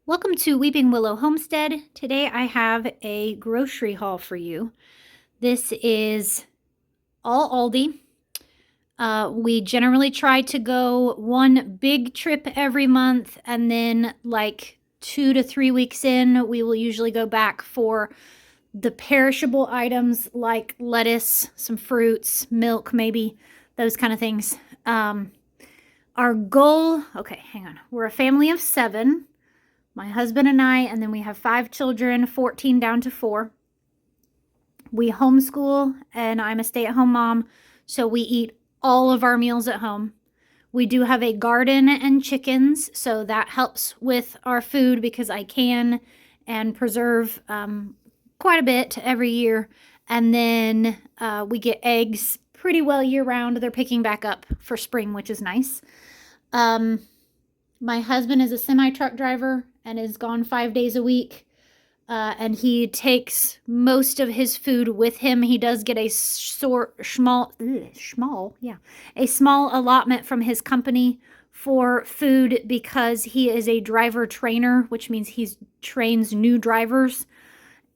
Welcome to Weeping Willow Homestead. Today I have a grocery haul for you. This is all Aldi. We generally try to go one big trip every month, and then like 2 to 3 weeks in, we will usually go back for the perishable items like lettuce, some fruits, milk, maybe those kind of things. Our goal, okay, hang on. We're a family of 7. My husband and I, and then we have 5 children, 14 down to 4. We homeschool, and I'm a stay-at-home mom, so we eat all of our meals at home. We do have a garden and chickens, so that helps with our food because I can and preserve quite a bit every year. And then we get eggs pretty well year-round. They're picking back up for spring, which is nice. My husband is a semi-truck driver and is gone 5 days a week. And he takes most of his food with him. He does get a small allotment from his company for food because he is a driver trainer, which means he trains new drivers,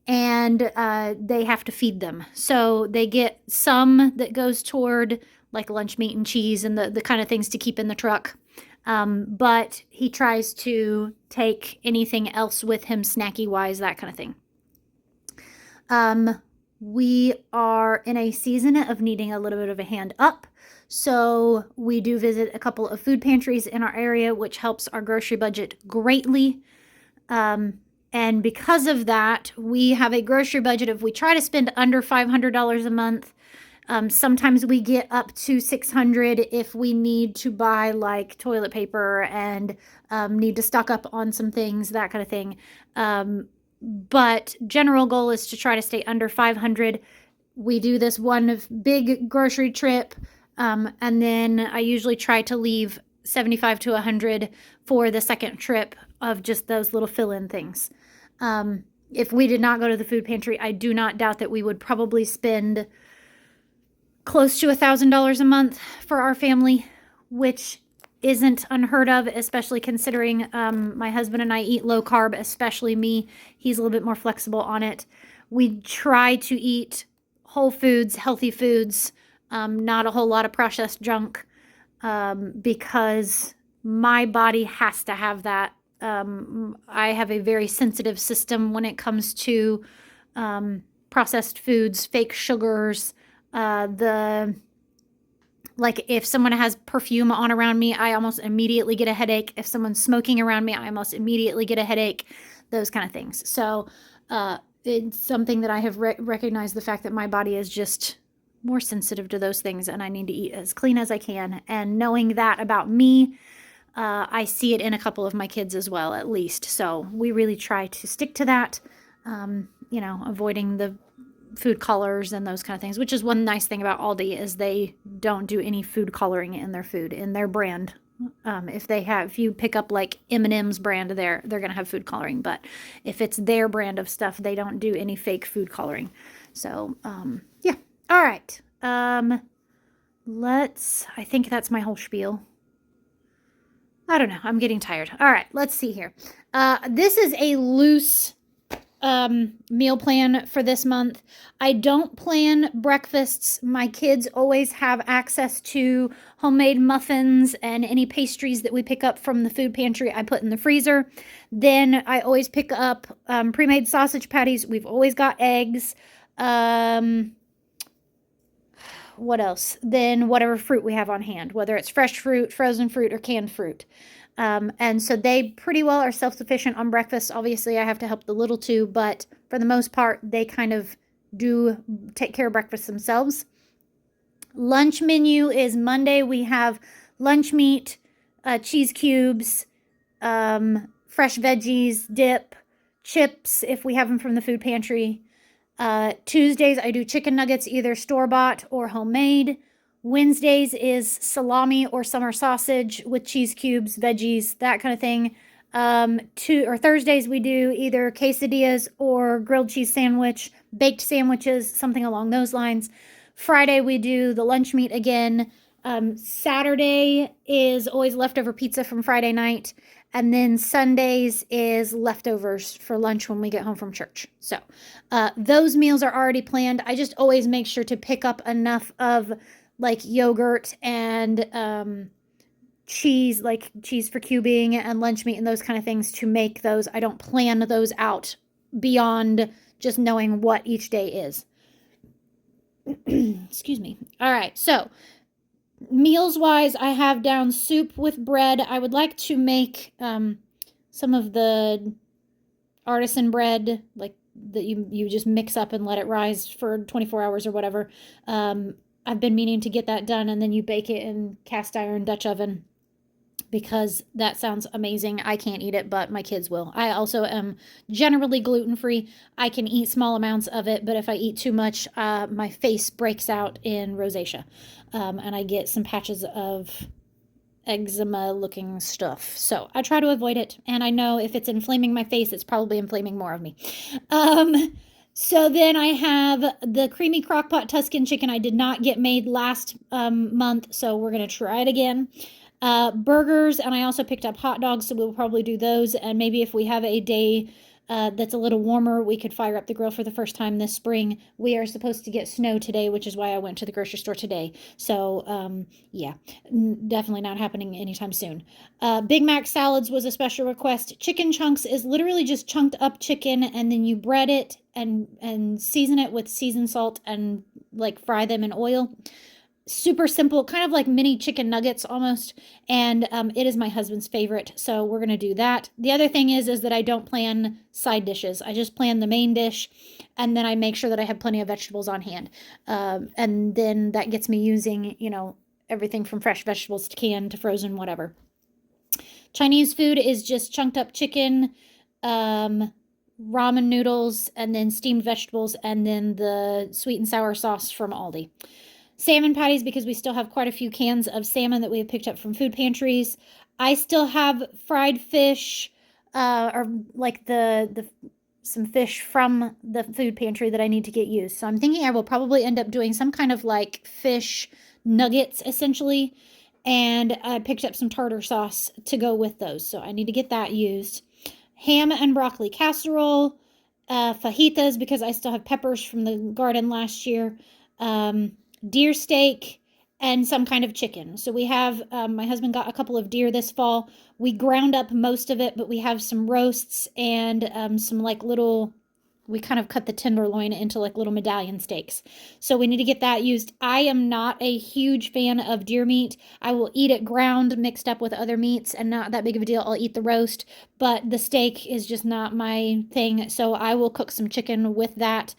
and they have to feed them. So they get some that goes toward like lunch meat and cheese and the kind of things to keep in the truck. But he tries to take anything else with him, snacky wise, that kind of thing. We are in a season of needing a little bit of a hand up. So we do visit a couple of food pantries in our area, which helps our grocery budget greatly. And because of that, we have a grocery budget of, we try to spend under $500 a month. Sometimes we get up to $600 if we need to buy like toilet paper and need to stock up on some things, that kind of thing. But general goal is to try to stay under $500. We do this one big grocery trip, and then I usually try to leave $75 to $100 for the second trip of just those little fill-in things. If we did not go to the food pantry, I do not doubt that we would probably spend close to $1,000 a month for our family, which isn't unheard of, especially considering my husband and I eat low carb, especially me. He's a little bit more flexible on it. We try to eat whole foods, healthy foods, not a whole lot of processed junk, because my body has to have that. I have a very sensitive system when it comes to processed foods, fake sugars, like if someone has perfume on around me, I almost immediately get a headache. If someone's smoking around me, I almost immediately get a headache, those kind of things. So it's something that I have recognized, the fact that my body is just more sensitive to those things, and I need to eat as clean as I can. And knowing that about me, I see it in a couple of my kids as well, at least. So we really try to stick to that, avoiding the food colors and those kind of things, which is one nice thing about Aldi is they don't do any food coloring in their food, in their brand. If you pick up like M&M's brand, they're going to have food coloring, but if it's their brand of stuff, they don't do any fake food coloring. So, yeah. All right. I think that's my whole spiel. I don't know. I'm getting tired. All right, let's see here. This is a loose meal plan for this month. I don't plan breakfasts. My kids always have access to homemade muffins and any pastries that we pick up from the food pantry I put in the freezer. Then I always pick up pre-made sausage patties. We've always got eggs. What else? Then whatever fruit we have on hand, whether it's fresh fruit, frozen fruit, or canned fruit. And so they pretty well are self-sufficient on breakfast. Obviously, I have to help the little two, but for the most part, they kind of do take care of breakfast themselves. Lunch menu is Monday. We have lunch meat, cheese cubes, fresh veggies, dip, chips if we have them from the food pantry. Tuesdays, I do chicken nuggets, either store-bought or homemade. Wednesdays is salami or summer sausage with cheese cubes, veggies, that kind of thing. Thursdays, we do either quesadillas or grilled cheese sandwich, baked sandwiches, something along those lines. Friday, we do the lunch meat again. Saturday is always leftover pizza from Friday night. And then Sundays is leftovers for lunch when we get home from church. So those meals are already planned. I just always make sure to pick up enough of like yogurt and cheese, like cheese for cubing and lunch meat and those kind of things to make those. I don't plan those out beyond just knowing what each day is. Excuse me. All right. So meals wise, I have down soup with bread. I would like to make some of the artisan bread, like that you just mix up and let it rise for 24 hours or whatever. I've been meaning to get that done, and then you bake it in cast iron Dutch oven, because that sounds amazing. I can't eat it, but my kids will. I also am generally gluten-free. I can eat small amounts of it, but if I eat too much, my face breaks out in rosacea, and I get some patches of eczema-looking stuff. So I try to avoid it, and I know if it's inflaming my face, it's probably inflaming more of me. So then I have the creamy crockpot Tuscan chicken I did not get made last month, so we're going to try it again. Burgers, and I also picked up hot dogs, so we'll probably do those. And maybe if we have a day that's a little warmer, we could fire up the grill for the first time this spring. We are supposed to get snow today, which is why I went to the grocery store today. So yeah, definitely not happening anytime soon. Big Mac salads was a special request. Chicken chunks is literally just chunked up chicken, and then you bread it and season it with seasoned salt and like fry them in oil. Super simple, kind of like mini chicken nuggets almost, and it is my husband's favorite, so we're gonna do that. The other thing is that I don't plan side dishes. I just plan the main dish, and then I make sure that I have plenty of vegetables on hand, and then that gets me using, you know, everything from fresh vegetables to canned to frozen, whatever. Chinese food is just chunked up chicken, ramen noodles, and then steamed vegetables, and then the sweet and sour sauce from Aldi. Salmon patties, because we still have quite a few cans of salmon that we have picked up from food pantries. I still have fried fish, or like some fish from the food pantry that I need to get used. So I'm thinking I will probably end up doing some kind of like fish nuggets essentially. And I picked up some tartar sauce to go with those. So I need to get that used. Ham and broccoli casserole, fajitas, because I still have peppers from the garden last year. Deer steak, and some kind of chicken. So we have, my husband got a couple of deer this fall. We ground up most of it, but we have some roasts and some like little, we kind of cut the tenderloin into like little medallion steaks. So we need to get that used. I am not a huge fan of deer meat. I will eat it ground mixed up with other meats, and not that big of a deal. I'll eat the roast, but the steak is just not my thing. So I will cook some chicken with that.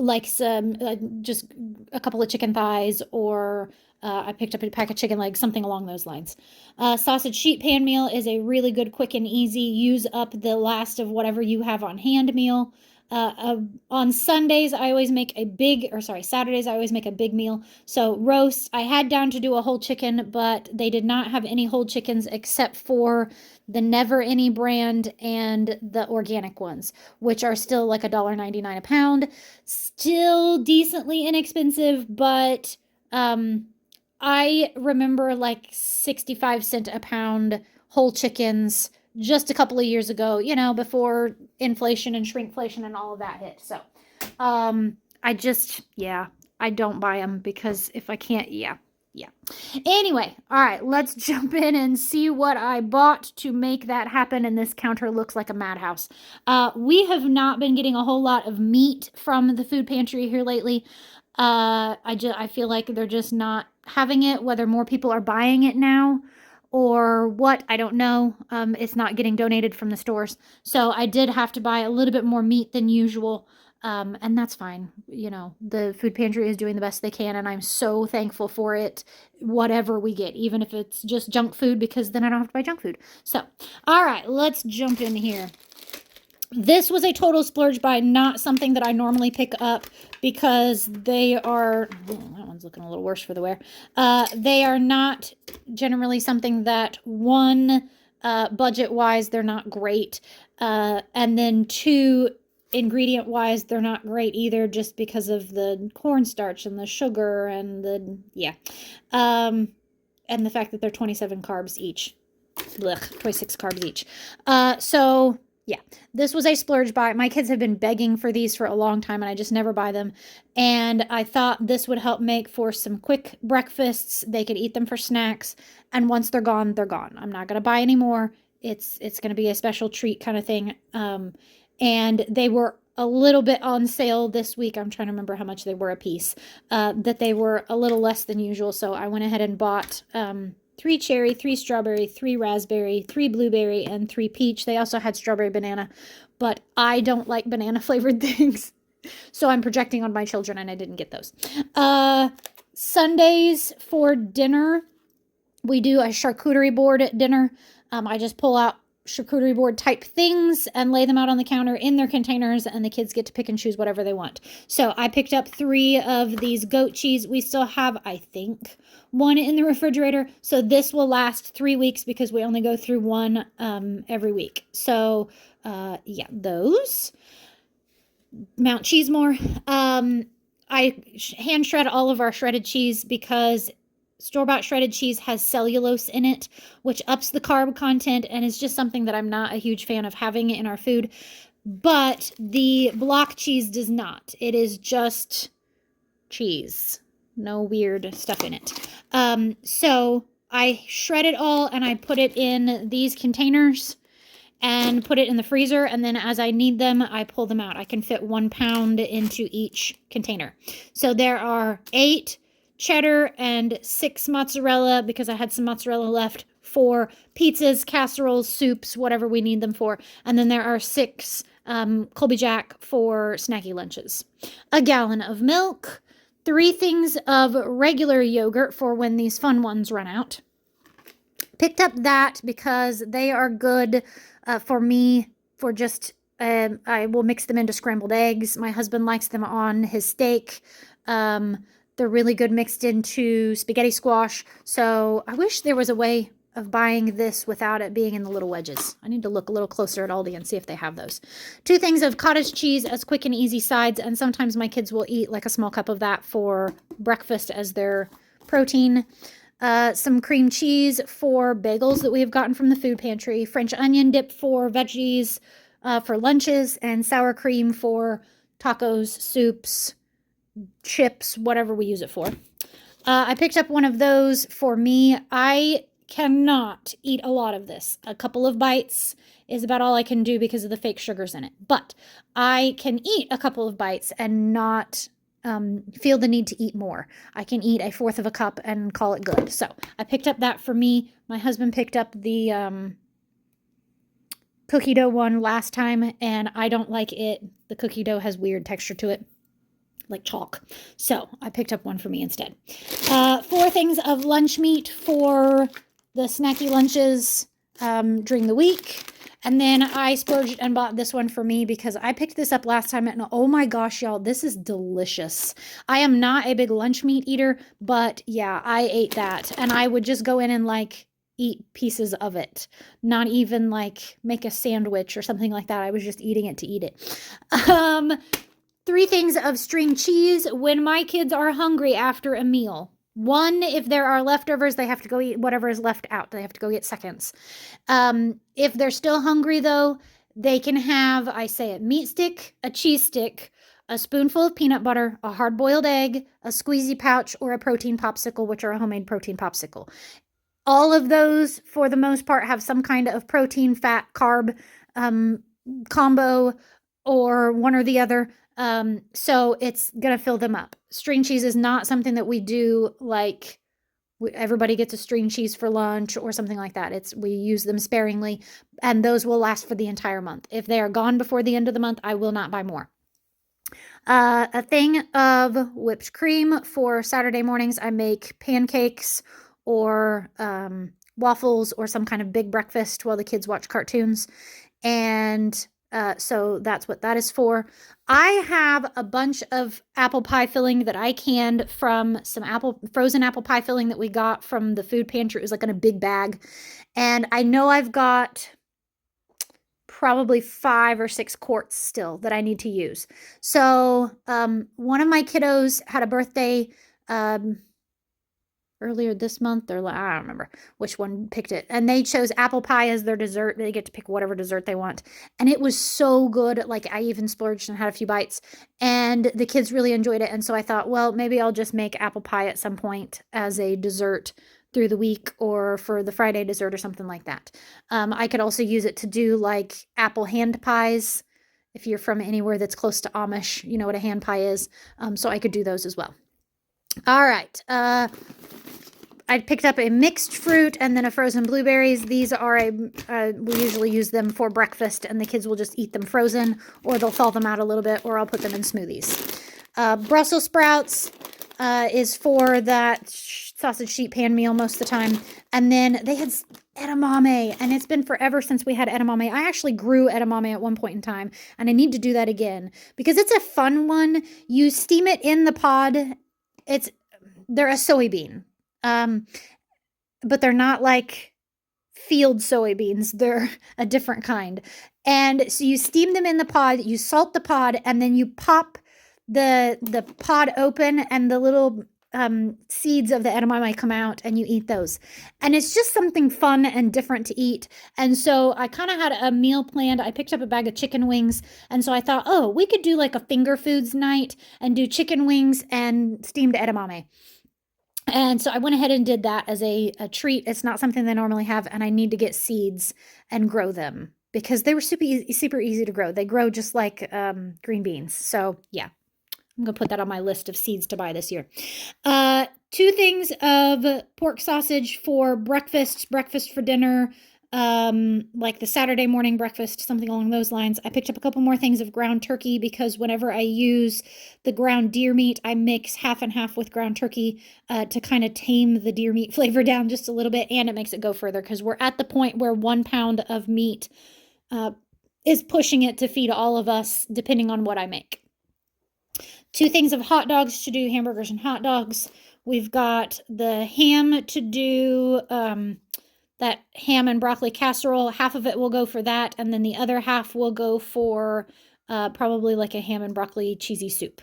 Like some, just a couple of chicken thighs, or I picked up a pack of chicken legs, something along those lines. Sausage sheet pan meal is a really good, quick and easy, use up the last of whatever you have on hand meal. On Sundays, I always make a big, or sorry, Saturdays, I always make a big meal. So roast, I had down to do a whole chicken, but they did not have any whole chickens except for the Never Any brand and the organic ones, which are still like $1.99 a pound. Still decently inexpensive, but I remember like 65 cents a pound whole chickens just a couple of years ago, you know, before inflation and shrinkflation and all of that hit. So I just, yeah, I don't buy them, because if I can't, yeah. Anyway, all right, let's jump in and see what I bought to make that happen. And this counter looks like a madhouse. We have not been getting a whole lot of meat from the food pantry here lately. I feel like they're just not having it, whether more people are buying it now or what, I don't know. It's not getting donated from the stores. So I did have to buy a little bit more meat than usual. And that's fine. You know, the food pantry is doing the best they can, and I'm so thankful for it, whatever we get, even if it's just junk food, because then I don't have to buy junk food. So, all right, let's jump in here. This was a total splurge buy, not something that I normally pick up, because they are, oh, that one's looking a little worse for the wear. They are not generally something that, one, budget-wise, they're not great. And then two, ingredient-wise, they're not great either, just because of the cornstarch and the sugar and the, yeah. And the fact that they're 27 carbs each. 26 carbs each. So yeah, this was a splurge buy. My kids have been begging for these for a long time, and I just never buy them. And I thought this would help make for some quick breakfasts. They could eat them for snacks, and once they're gone, they're gone. I'm not gonna buy any more. It's going to be a special treat kind of thing. And they were a little bit on sale this week. I'm trying to remember how much they were a piece. That they were a little less than usual, so I went ahead and bought 3 cherry, 3 strawberry, 3 raspberry, 3 blueberry, and 3 peach. They also had strawberry banana, but I don't like banana flavored things, so I'm projecting on my children, and I didn't get those. Sundays for dinner, we do a charcuterie board at dinner. I just pull out charcuterie board type things and lay them out on the counter in their containers, and the kids get to pick and choose whatever they want. So I picked up 3 of these goat cheese. We still have, I think, 1 in the refrigerator. So this will last 3 weeks because we only go through 1 every week. So yeah, those. Mount Cheesemore. I hand shred all of our shredded cheese because store-bought shredded cheese has cellulose in it, which ups the carb content and is just something that I'm not a huge fan of having in our food. But the block cheese does not. It is just cheese. No weird stuff in it. So I shred it all and I put it in these containers and put it in the freezer, and then as I need them, I pull them out. I can fit 1 pound into each container. So there are 8 cheddar and 6 mozzarella, because I had some mozzarella left, for pizzas, casseroles, soups, whatever we need them for. And then there are 6 Colby Jack for snacky lunches. A gallon of milk, 3 things of regular yogurt for when these fun ones run out. Picked up that because they are good for me for just, I will mix them into scrambled eggs. My husband likes them on his steak. They're really good mixed into spaghetti squash. So I wish there was a way of buying this without it being in the little wedges. I need to look a little closer at Aldi and see if they have those. 2 things of cottage cheese as quick and easy sides, and sometimes my kids will eat like a small cup of that for breakfast as their protein. Some cream cheese for bagels that we have gotten from the food pantry, French onion dip for veggies for lunches, and sour cream for tacos, soups, chips, whatever we use it for. I picked up one of those for me. I cannot eat a lot of this. A couple of bites is about all I can do because of the fake sugars in it. But I can eat a couple of bites and not feel the need to eat more. I can eat 1/4 of a cup and call it good. So I picked up that for me. My husband picked up the cookie dough one last time, and I don't like it. The cookie dough has weird texture to it, like chalk. So I picked up one for me instead. 4 things of lunch meat for the snacky lunches during the week. And then I splurged and bought this one for me because I picked this up last time, and oh my gosh, y'all, this is delicious. I am not a big lunch meat eater, but yeah, I ate that. And I would just go in and like eat pieces of it, not even like make a sandwich or something like that. I was just eating it to eat it. 3 things of string cheese when my kids are hungry after a meal. 1, if there are leftovers, they have to go eat whatever is left out. They have to go get seconds. If they're still hungry, though, they can have, I say, a meat stick, a cheese stick, a spoonful of peanut butter, a hard-boiled egg, a squeezy pouch, or a protein popsicle, which are a homemade protein popsicle. All of those, for the most part, have some kind of protein, fat, carb combo, or one or the other. So it's going to fill them up. String cheese is not something that we do like everybody gets a string cheese for lunch or something like that. We use them sparingly, and those will last for the entire month. If they are gone before the end of the month, I will not buy more. A thing of whipped cream for Saturday mornings. I make pancakes or waffles or some kind of big breakfast while the kids watch cartoons. And so that's what that is for. I have a bunch of apple pie filling that I canned from some frozen apple pie filling that we got from the food pantry. It was like in a big bag. And I know I've got probably 5 or 6 quarts still that I need to use. So one of my kiddos had a birthday earlier this month, or I don't remember which one picked it. And they chose apple pie as their dessert. They get to pick whatever dessert they want. And it was so good. Like, I even splurged and had a few bites, and the kids really enjoyed it. And so I thought, well, maybe I'll just make apple pie at some point as a dessert through the week, or for the Friday dessert or something like that. I could also use it to do like apple hand pies. If you're from anywhere that's close to Amish, you know what a hand pie is. So I could do those as well. All right. I picked up a mixed fruit and then a frozen blueberries. These are we usually use them for breakfast, and the kids will just eat them frozen, or they'll thaw them out a little bit, or I'll put them in smoothies. Brussels sprouts is for that sausage sheet pan meal most of the time. And then they had edamame, and it's been forever since we had edamame. I actually grew edamame at one point in time, and I need to do that again because it's a fun one. You steam it in the pod. They're a soybean, but they're not like field soybeans. They're a different kind. And so you steam them in the pod, you salt the pod, and then you pop the pod open, and the little seeds of the edamame come out, and you eat those. And it's just something fun and different to eat. And so I kind of had a meal planned. I picked up a bag of chicken wings, and so I thought, oh, we could do like a finger foods night and do chicken wings and steamed edamame. And so I went ahead and did that as a treat. It's not something they normally have, and I need to get seeds and grow them because they were super easy to grow. They grow just like green beans. So yeah, I'm going to put that on my list of seeds to buy this year. 2 things of pork sausage for breakfast for dinner, like the Saturday morning breakfast, something along those lines. I picked up a couple more things of ground turkey because whenever I use the ground deer meat, I mix half and half with ground turkey to kind of tame the deer meat flavor down just a little bit, and it makes it go further because we're at the point where 1 pound of meat is pushing it to feed all of us, depending on what I make. 2 things of hot dogs to do, hamburgers and hot dogs. We've got the ham to do, that ham and broccoli casserole. Half of it will go for that, and then the other half will go for probably like a ham and broccoli cheesy soup.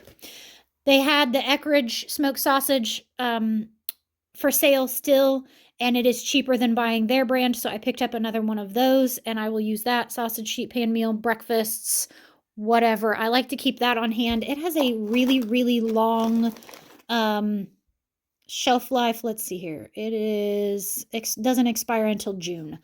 They had the Eckrich smoked sausage for sale still, and it is cheaper than buying their brand, so I picked up another one of those, and I will use that sausage sheet pan meal, breakfasts, whatever. I like to keep that on hand. It has a really, really long shelf life. Let's see here. It doesn't expire until June.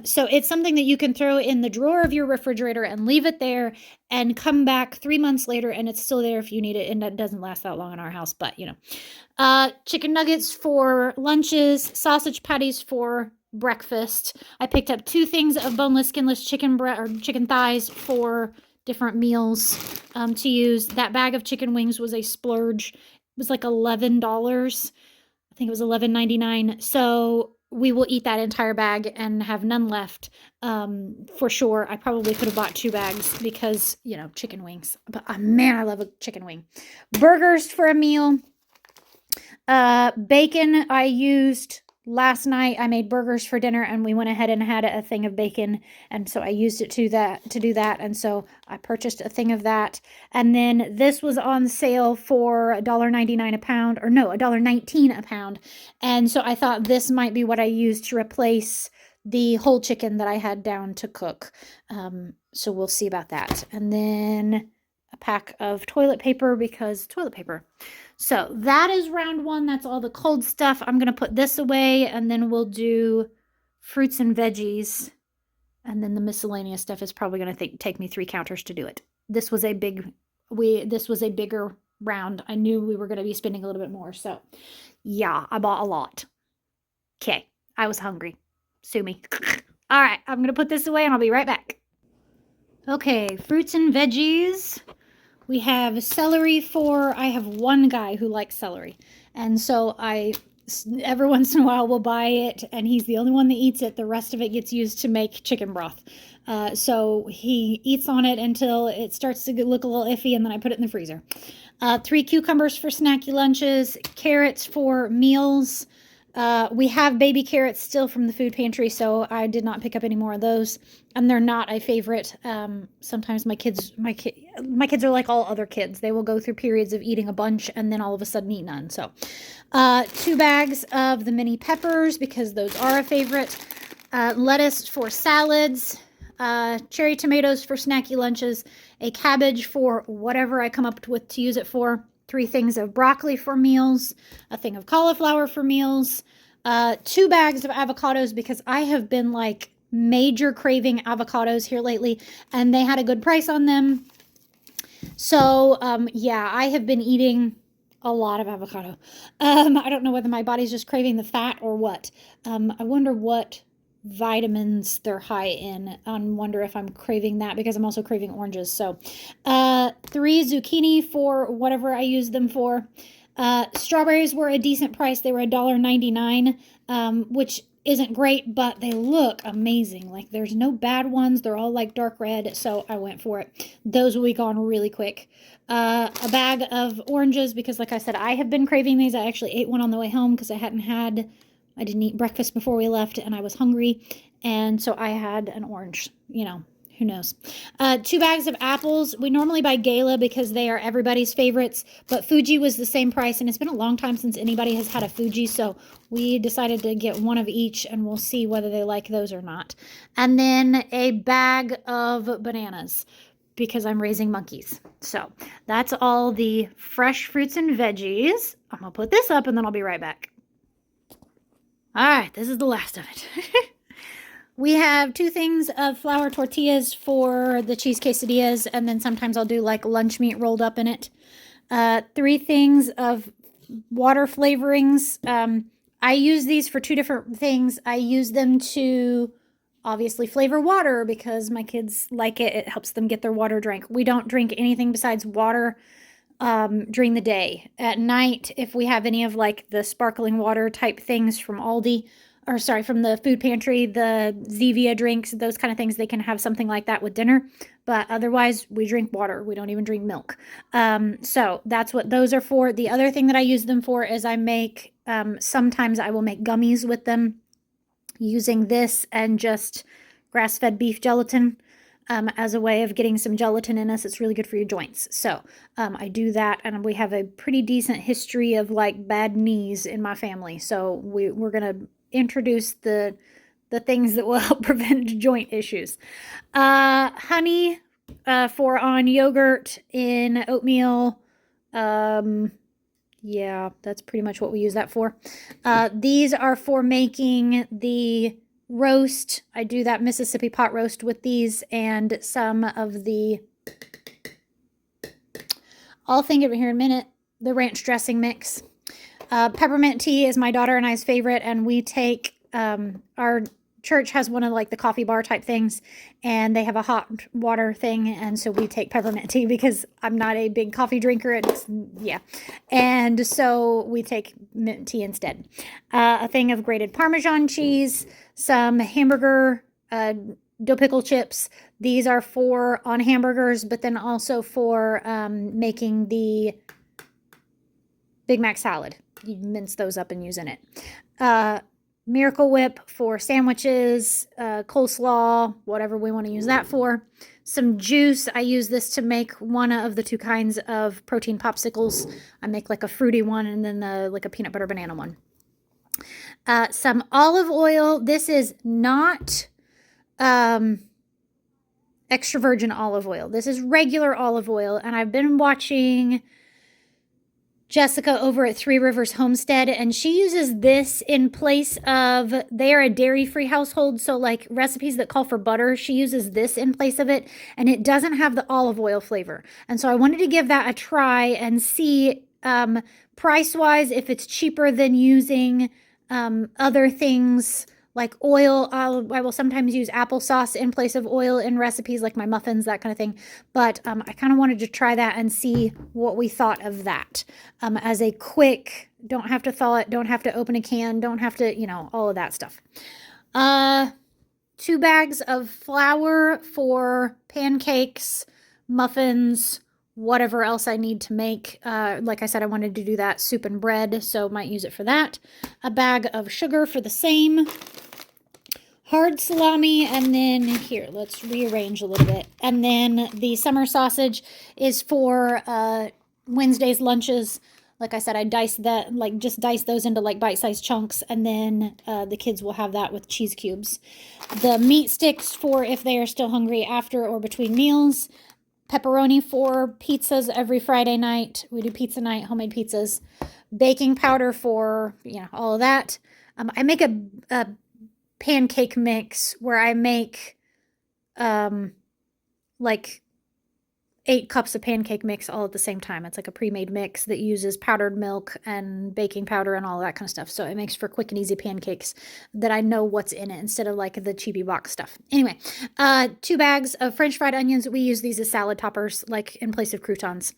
So it's something that you can throw in the drawer of your refrigerator and leave it there and come back 3 months later, and it's still there if you need it. And that doesn't last that long in our house, but you know. Chicken nuggets for lunches, sausage patties for breakfast. I picked up 2 things of boneless, skinless chicken thighs for different meals to use. That bag of chicken wings was a splurge. It was like $11. I think it was $11.99. So we will eat that entire bag and have none left for sure. I probably could have bought 2 bags because, you know, chicken wings. But man, I love a chicken wing. Burgers for a meal. Bacon I used last night. I made burgers for dinner, and we went ahead and had a thing of bacon, and so I used it to do that, and so I purchased a thing of that. And then this was on sale for $1.99 a pound, or no, $1.19 a pound, and so I thought this might be what I used to replace the whole chicken that I had down to cook. So we'll see about that. And then a pack of toilet paper, because toilet paper. So that is round 1. That's all the cold stuff. I'm going to put this away, and then we'll do fruits and veggies. And then the miscellaneous stuff is probably going to take me 3 counters to do it. This was a bigger round. I knew we were going to be spending a little bit more. So yeah, I bought a lot. Okay. I was hungry. Sue me. All right. I'm going to put this away, and I'll be right back. Okay. Fruits and veggies. We have celery I have one guy who likes celery. And so every once in a while will buy it, and he's the only one that eats it. The rest of it gets used to make chicken broth. So he eats on it until it starts to look a little iffy, and then I put it in the freezer. 3 cucumbers for snacky lunches, carrots for meals, We have baby carrots still from the food pantry, so I did not pick up any more of those, and they're not a favorite. Sometimes my kids are like all other kids. They will go through periods of eating a bunch and then all of a sudden eat none. So 2 bags of the mini peppers because those are a favorite. Lettuce for salads, cherry tomatoes for snacky lunches, a cabbage for whatever I come up with to use it for, 3 things of broccoli for meals, a thing of cauliflower for meals, 2 bags of avocados because I have been like major craving avocados here lately and they had a good price on them. So yeah, I have been eating a lot of avocado. I don't know whether my body's just craving the fat or what. I wonder what vitamins they're high in. I wonder if I'm craving that because I'm also craving oranges. So 3 zucchini for whatever I use them for. Strawberries were a decent price. They were $1.99, which isn't great, but they look amazing. Like there's no bad ones. They're all like dark red, so I went for it. Those will be gone really quick. A bag of oranges because like I said, I have been craving these. I actually ate one on the way home because I didn't eat breakfast before we left and I was hungry. And so I had an orange, who knows. 2 bags of apples. We normally buy Gala because they are everybody's favorites, but Fuji was the same price, and it's been a long time since anybody has had a Fuji, so we decided to get one of each, and we'll see whether they like those or not. And then a bag of bananas because I'm raising monkeys. So that's all the fresh fruits and veggies. I'm going to put this up, and then I'll be right back. All right, this is the last of it. We have 2 things of flour tortillas for the cheese quesadillas, and then sometimes I'll do like lunch meat rolled up in it. 3 things of water flavorings. I use these for 2 different things. I use them to obviously flavor water because my kids like it. It helps them get their water drank. We don't drink anything besides water during the day. At night, if we have any of like the sparkling water type things from from the food pantry, the Zevia drinks, those kind of things, they can have something like that with dinner. But otherwise, we drink water. We don't even drink milk. So that's what those are for. The other thing that I use them for is sometimes I will make gummies with them using this and just grass-fed beef gelatin as a way of getting some gelatin in us. It's really good for your joints. So I do that, and we have a pretty decent history of like bad knees in my family. So we're going to introduce the things that will help prevent joint issues. Honey for on yogurt, in oatmeal. Yeah, that's pretty much what we use that for. These are for making the roast. I do that Mississippi pot roast with these and some of the, I'll think of it here in a minute, the ranch dressing mix. Peppermint tea is my daughter and I's favorite, and we take, our church has one of like the coffee bar type things, and they have a hot water thing, and so we take peppermint tea because I'm not a big coffee drinker. And so we take mint tea instead. A thing of grated Parmesan cheese, some hamburger dill pickle chips. These are for on hamburgers, but then also for making the Big Mac salad. You mince those up and use in it. Miracle Whip for sandwiches, coleslaw, whatever we want to use that for. Some juice. I use this to make one of the 2 kinds of protein popsicles. I make like a fruity one and then like a peanut butter banana one. Some olive oil. This is not extra virgin olive oil. This is regular olive oil, and I've been watching Jessica over at 3 Rivers Homestead, and she uses this in place of, they are a dairy-free household, so like recipes that call for butter, she uses this in place of it, and it doesn't have the olive oil flavor. And so I wanted to give that a try and see price-wise if it's cheaper than using other things like oil. I will sometimes use applesauce in place of oil in recipes like my muffins, that kind of thing. But I kind of wanted to try that and see what we thought of that as a quick, don't have to thaw it, don't have to open a can, don't have to, all of that stuff. 2 bags of flour for pancakes, muffins, whatever else I need to make. Like I said, I wanted to do that soup and bread, so might use it for that. A bag of sugar for the same. Hard salami, and then here, let's rearrange a little bit. And then the summer sausage is for Wednesday's lunches. Like I said, I dice those into like bite-sized chunks, and then the kids will have that with cheese cubes. The meat sticks for if they are still hungry after or between meals. Pepperoni for pizzas every Friday night. We do pizza night, homemade pizzas. Baking powder for, all of that. I make a pancake mix where I make like 8 cups of pancake mix all at the same time. It's like a pre-made mix that uses powdered milk and baking powder and all that kind of stuff. So it makes for quick and easy pancakes that I know what's in it instead of like the cheapy box stuff. Anyway, 2 bags of French fried onions. We use these as salad toppers, like in place of croutons.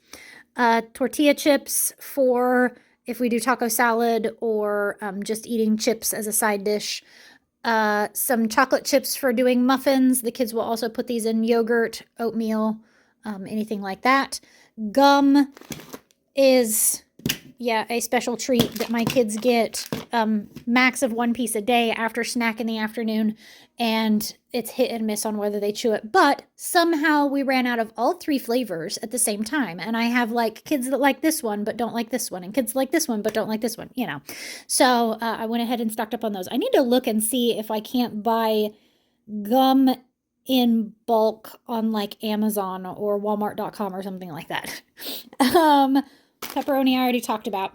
Tortilla chips for if we do taco salad or just eating chips as a side dish. Some chocolate chips for doing muffins. The kids will also put these in yogurt, oatmeal, anything like that. Gum is, a special treat that my kids get. Max of 1 piece a day after snack in the afternoon, and it's hit and miss on whether they chew it. But somehow we ran out of all 3 flavors at the same time, and I have like kids that like this one but don't like this one, and kids like this one but don't like this one, So I went ahead and stocked up on those. I need to look and see if I can't buy gum in bulk on like Amazon or Walmart.com or something like that. Pepperoni I already talked about.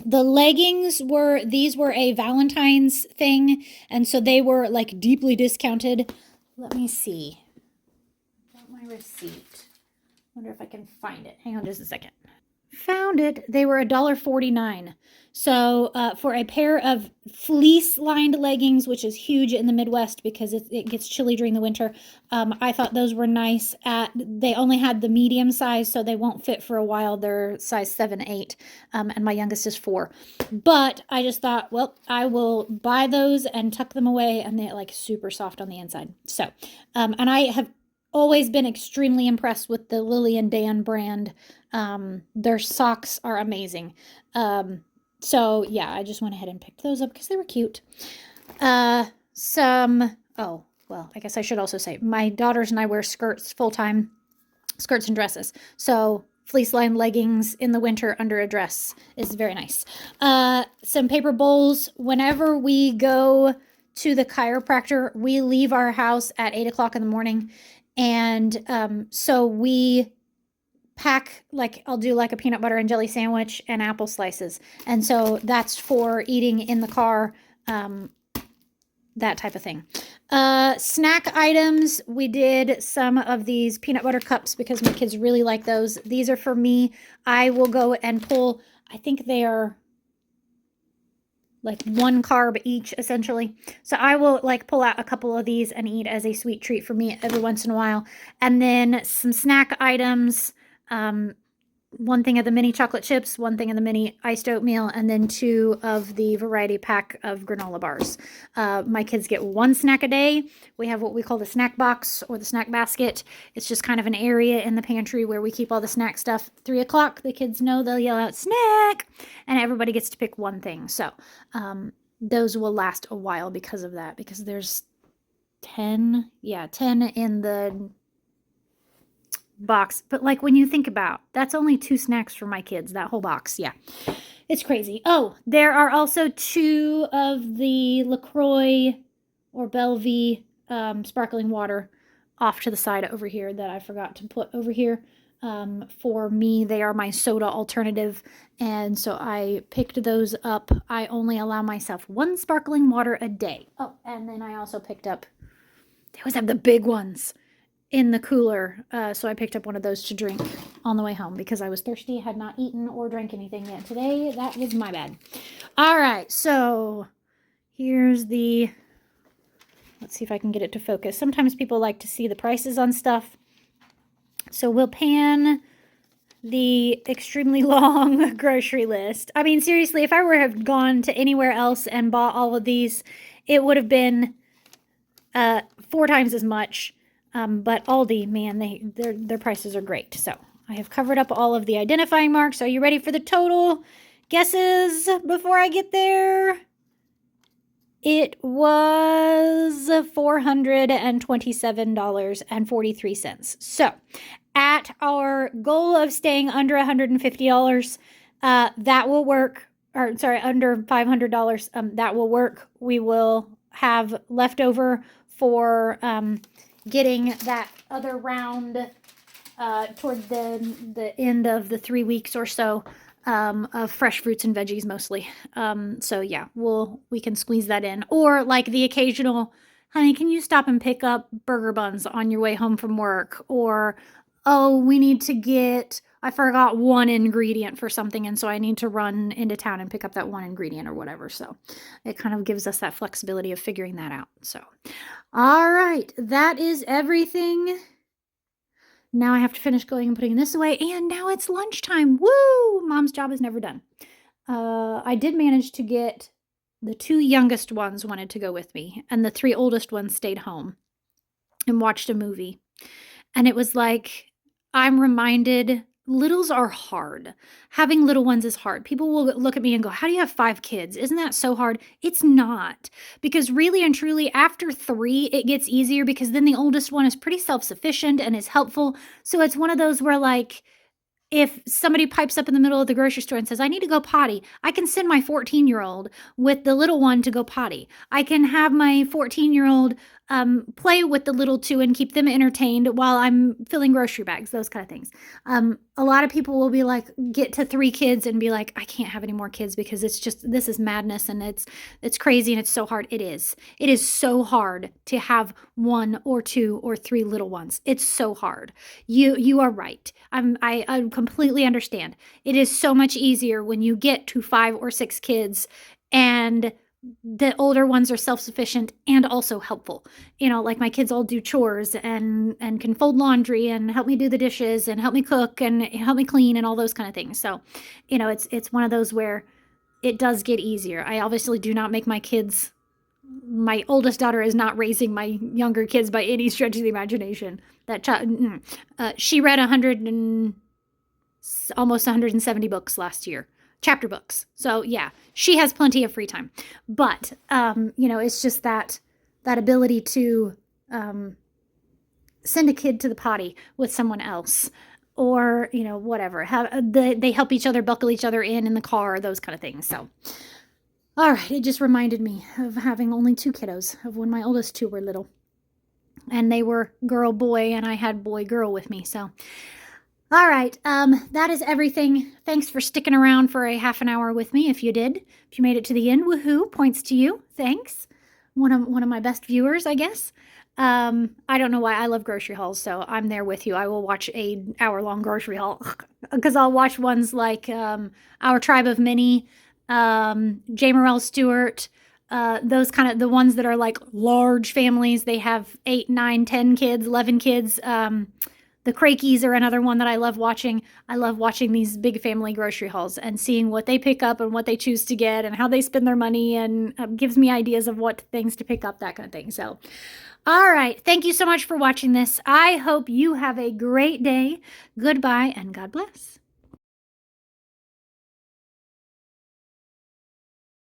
The leggings were a Valentine's thing, and so they were like deeply discounted. Let me see. Got my receipt. Wonder if I can find it. Hang on just a second. Found it. They were $1.49. So for a pair of fleece-lined leggings, which is huge in the Midwest because it gets chilly during the winter, I thought those were nice. They only had the medium size, so they won't fit for a while. They're size 7, 8, and my youngest is 4. But I just thought, well, I will buy those and tuck them away, and they're like super soft on the inside. So, and I have always been extremely impressed with the Lily and Dan brand. Their socks are amazing. So yeah, I just went ahead and picked those up because they were cute. I guess I should also say my daughters and I wear skirts full-time, skirts and dresses. So fleece-lined leggings in the winter under a dress is very nice. Some paper bowls. Whenever we go to the chiropractor, we leave our house at 8 o'clock in the morning. And so we pack, like I'll do like a peanut butter and jelly sandwich and apple slices. And so that's for eating in the car, that type of thing. Snack items, we did some of these peanut butter cups because my kids really like those. These are for me. I will go and pull, I think they are like 1 carb each essentially. So I will like pull out a couple of these and eat as a sweet treat for me every once in a while. And then some snack items, 1 thing of the mini chocolate chips, 1 thing of the mini iced oatmeal, and then 2 of the variety pack of granola bars. My kids get 1 snack a day. We have what we call the snack box or the snack basket. It's just kind of an area in the pantry where we keep all the snack stuff. 3 o'clock, the kids know they'll yell out snack, and everybody gets to pick 1 thing. So those will last a while because of that, because there's 10 in the box. But like when you think about, that's only 2 snacks for my kids, that whole box. Yeah, it's crazy. Oh, there are also 2 of the LaCroix or Bellevue sparkling water off to the side over here that I forgot to put over here. For me, they are my soda alternative, and so I picked those up. I only allow myself 1 sparkling water a day. Oh, and then I also picked up, they always have the big ones in the cooler, so I picked up 1 of those to drink on the way home because I was thirsty, had not eaten or drank anything yet today. That was my bad. All right, so here's the, let's see if I can get it to focus. Sometimes people like to see the prices on stuff. So we'll pan the extremely long grocery list. I mean, seriously, if I were to have gone to anywhere else and bought all of these, it would have been 4 times as much. But Aldi, man, their prices are great. So I have covered up all of the identifying marks. Are you ready for the total guesses before I get there? It was $427.43. So at our goal of staying under $150, that will work. Or sorry, under $500, that will work. We will have leftover for getting that other round toward the end of the 3 weeks or so of fresh fruits and veggies mostly. So yeah, we can squeeze that in. Or like the occasional, honey, can you stop and pick up burger buns on your way home from work? Or, oh, we need to get, I forgot one ingredient for something, and so I need to run into town and pick up that one ingredient or whatever. So it kind of gives us that flexibility of figuring that out. So, all right, that is everything. Now I have to finish going and putting this away, and now it's lunchtime. Woo! Mom's job is never done. I did manage to get the 2 youngest ones wanted to go with me, and the 3 oldest ones stayed home and watched a movie. And it was like, I'm reminded littles are hard. Having little ones is hard. People will look at me and go, how do you have 5 kids? Isn't that so hard? It's not. Because really and truly, after 3, it gets easier because then the oldest one is pretty self-sufficient and is helpful. So it's one of those where like, if somebody pipes up in the middle of the grocery store and says, I need to go potty, I can send my 14-year-old with the little one to go potty. I can have my 14-year-old play with the little 2 and keep them entertained while I'm filling grocery bags, those kind of things. A lot of people will be like, get to 3 kids and be like, I can't have any more kids because it's just, this is madness and it's crazy and it's so hard. It is so hard to have 1 or 2 or 3 little ones. It's so hard. You are right. I completely understand. It is so much easier when you get to 5 or 6 kids and the older ones are self-sufficient and also helpful. You know, like my kids all do chores and can fold laundry and help me do the dishes and help me cook and help me clean and all those kind of things. So, you know, it's one of those where it does get easier. I obviously do not make my kids, my oldest daughter is not raising my younger kids by any stretch of the imagination. That child, she read almost 170 books last year. Chapter books. So yeah, she has plenty of free time. But, you know, it's just that ability to send a kid to the potty with someone else or, you know, whatever. They help each other, buckle each other in the car, those kind of things. So, all right, it just reminded me of having only 2 kiddos, of when my oldest 2 were little. And they were girl, boy, and I had boy, girl with me. So, all right, that is everything. Thanks for sticking around for a half an hour with me. If you did, if you made it to the end, woohoo, points to you. Thanks. One of my best viewers, I guess. I don't know why. I love grocery hauls, so I'm there with you. I will watch a hour-long grocery haul because I'll watch ones like Our Tribe of Many, J. Morrell Stewart, those kind of the ones that are like large families. They have 8, 9, 10 kids, 11 kids. The Crakies are another one that I love watching. I love watching these big family grocery hauls and seeing what they pick up and what they choose to get and how they spend their money, and gives me ideas of what things to pick up, that kind of thing. So, all right. Thank you so much for watching this. I hope you have a great day. Goodbye and God bless.